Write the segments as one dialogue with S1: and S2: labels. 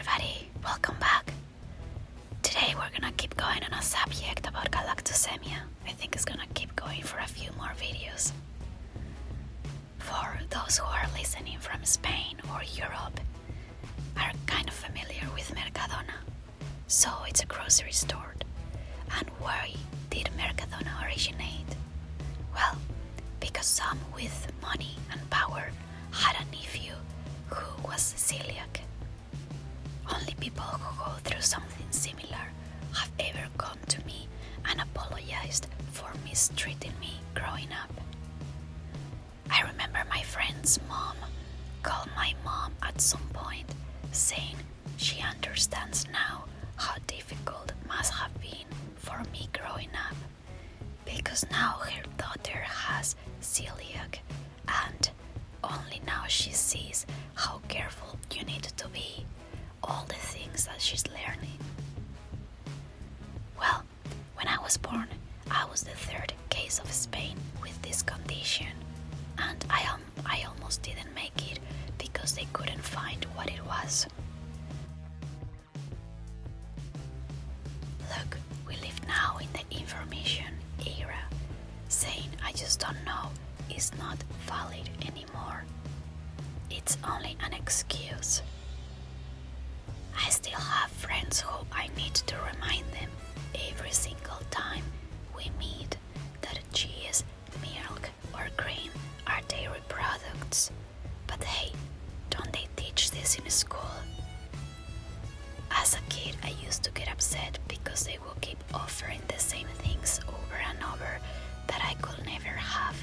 S1: everybody, welcome back. Today we're gonna keep going on a subject about galactosemia. I think it's gonna keep going for a few more videos. For those who are listening from Spain or Europe, are kind of familiar with Mercadona. So it's a grocery store. And where did Mercadona originate? Well, because some with money and power had a nephew who was celiac. Only people who go through something similar have ever come to me and apologized for mistreating me growing up. I remember my friend's mom called my mom at some point, saying she understands now how difficult it must have been for me growing up, because now her daughter has celiac and only now she sees how careful you need to be, all the things that she's learning. Well, when I was born, I was the third case of Spain with this condition, and I almost didn't make it because they couldn't find what it was. Look, we live now in the information era. Saying I just don't know is not valid anymore. It's only an excuse. I still have friends who I need to remind them every single time we meet that cheese, milk, or cream are dairy products. But hey, don't they teach this in school? As a kid, I used to get upset because they will keep offering the same things over and over that I could never have.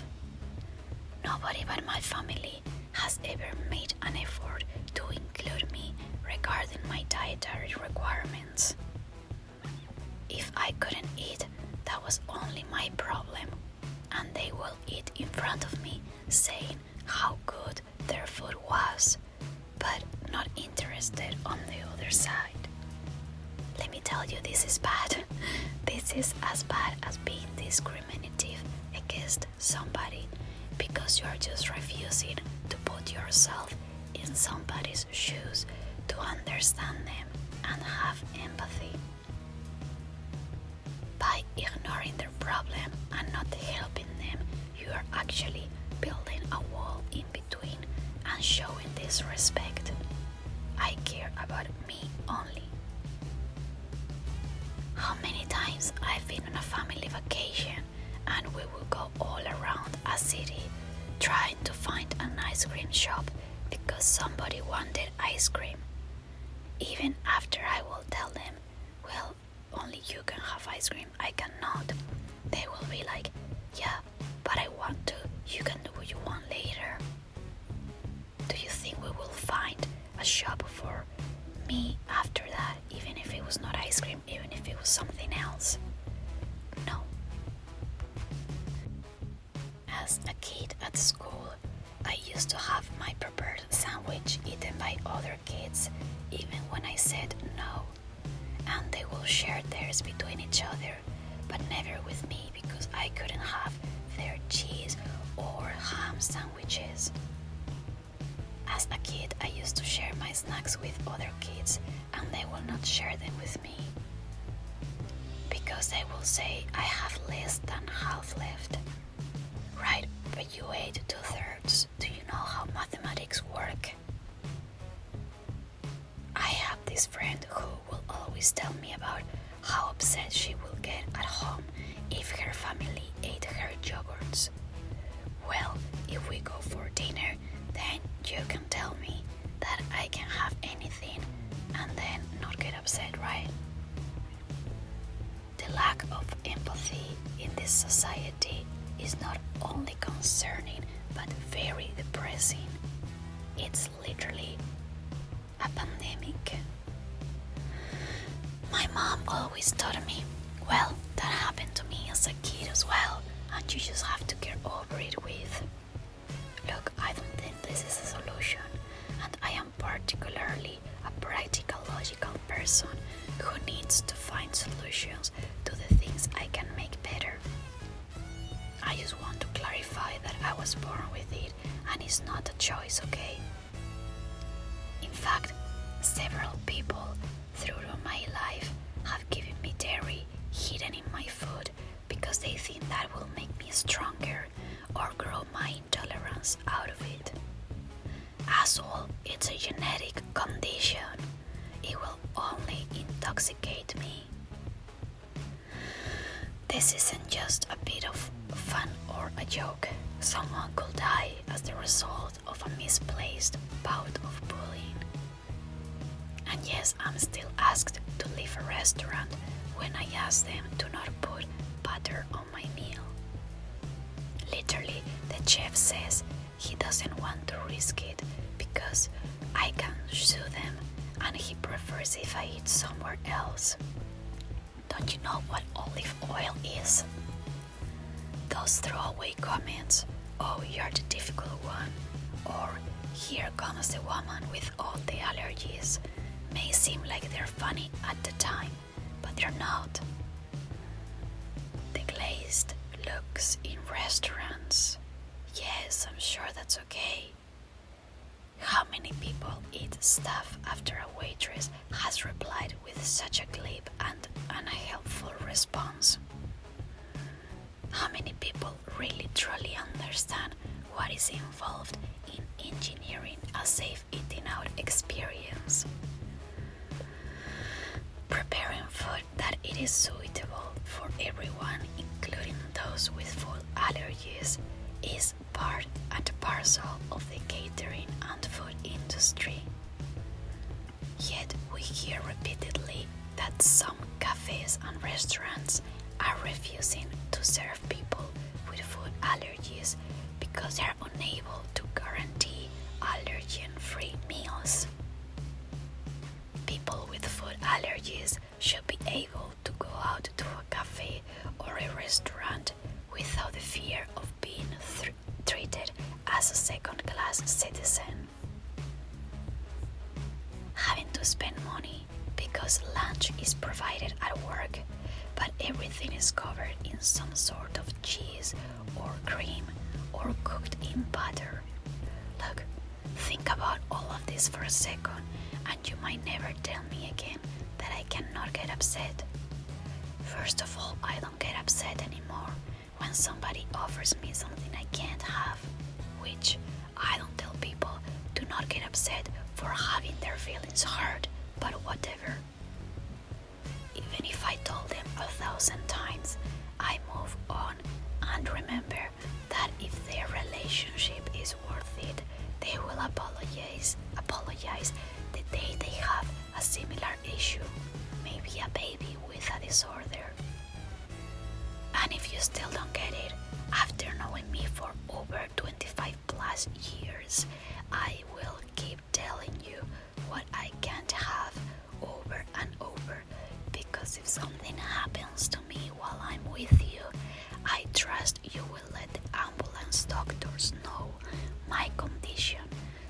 S1: Nobody but my family has ever made an effort to include me regarding my dietary requirements. If I couldn't eat, that was only my problem, and they will eat in front of me, saying how good their food was, but not interested on the other side. Let me tell you, this is bad. This is as bad as being discriminative against somebody because you are just refusing to put yourself in somebody's shoes to understand them and have empathy. By ignoring their problem and not helping them, you are actually building a wall in between and showing disrespect. I care about me only. How many times I've been on a family vacation and we will go all around a city trying to find an ice cream shop because somebody wanted ice cream. Even after I will tell them, well, only you can have ice cream, I cannot. They will be like, yeah, but I want to. You can do what you want later. Do you think we will find a shop for me after that, even if it was not ice cream, even if it was something else? No. As a kid at school, I used to have my prepared sandwich eaten by other kids, even when I said no. And they will share theirs between each other, but never with me because I couldn't have their cheese or ham sandwiches. As a kid, I used to share my snacks with other kids, and they will not share them with me because they will say I have less than half left. Right, but you ate 2/3. Do you know how mathematics work? I have this friend who will always tell me about how upset she will get at home if her family ate her yogurts. Well, if we go for dinner, then you can tell me that I can have anything and then not get upset, right? The lack of empathy in this society is not only concerning but very depressing. It's literally a pandemic. My mom always told me, well, that happened to me as a kid as well, and you just have to get over it with. Look, I don't think this is a solution, and I am particularly a practical, logical person who needs to find solutions to the things I can make better. I just want to clarify that I was born with it and it's not a choice, okay? In fact, Several people throughout my life have given me dairy hidden in my food because they think that will make me stronger or grow my intolerance out of it. Asshole, it's a genetic condition. It will only intoxicate me. This isn't just a bit of fun or a joke. Someone could die as the result of a misplaced bout of bullying. And yes, I'm still asked to leave a restaurant when I ask them to not put butter on my meal. Literally, the chef says he doesn't want to risk it because I can sue them and he prefers if I eat somewhere else. Don't you know what olive oil is? Those throwaway comments, oh, you're the difficult one, or here comes the woman with all the allergies, may seem like they're funny at the time, but they're not. The glazed looks in restaurants. Yes, I'm sure that's okay. How many people eat stuff after a waitress has replied with such a glib and unhelpful response? How many people really truly understand what is involved in engineering a safe eating out experience? Preparing food that it is suitable for everyone, including those with food allergies, is part and parcel of the catering and food industry. Yet we hear repeatedly that some cafes and restaurants are refusing to serve people with food allergies because they are unable to guarantee allergen-free meals. People with food allergies should be able to go out to a cafe or a restaurant without the fear of being treated as a second-class citizen. Having to spend money because lunch is provided at work, but everything is covered in some sort of cheese or cream or cooked in butter. Look, think about all of this for a second and you might never tell me again that I cannot get upset. First of all, I don't get upset anymore when somebody offers me something I can't have, which I don't tell people to not get upset for having their feelings hurt, but whatever. Even if I told them 1,000 times, I move on and remember that if their relationship is worth it, they will apologize the day they have a similar issue, maybe a baby with a disorder. And if you still don't get it, after knowing me for over 25 plus years, I will keep telling you what I can't have over and over, because if something happens to me while I'm with you, I trust you will let the ambulance doctors know my condition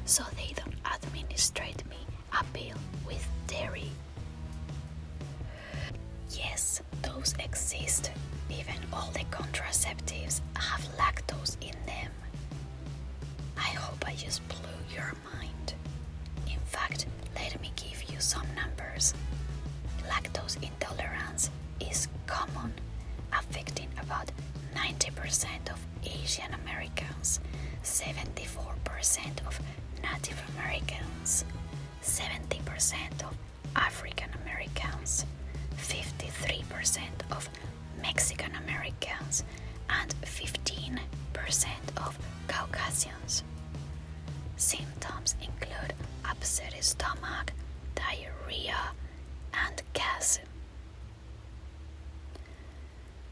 S1: so they don't administrate me a pill with dairy. Yes, those exist. Even all the contraceptives have lactose in them. I hope I just blew your mind. In fact, let me give you some numbers. Lactose intolerance is common, affecting about 90% of Asian Americans, 74% of Native Americans, 70% of African Americans, 53% of Mexican Americans, and 15% of Caucasians. Symptoms include upset stomach, diarrhea, and gas.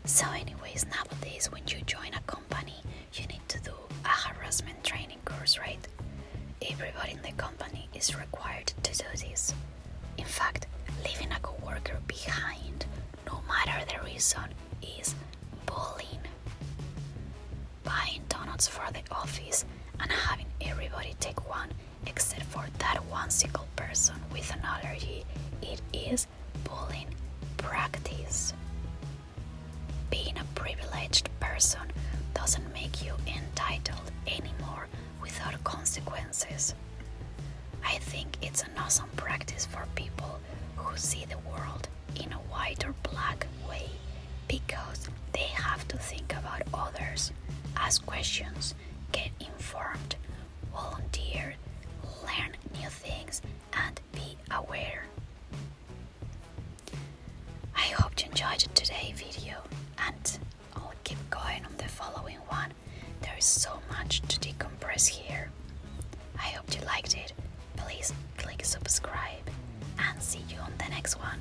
S1: So anyways, nowadays when you join a company, you need to do a harassment training course, right? Everybody in the company is required to do this. In fact, leaving a coworker behind, no matter the reason, is bullying. Buying donuts for the office and having everybody take one except for that one single person with an allergy, it is bullying practice. Being a privileged person doesn't make you entitled anymore without consequences. I think it's an awesome practice for people who see the world in a white or black way, because they have to think about others, ask questions, get informed, volunteer, learn new things, and be aware. I hope you enjoyed today's video, and I'll keep going on the following one. There is so much to decompress here. I hope you liked it. Please click subscribe and see you on the next one.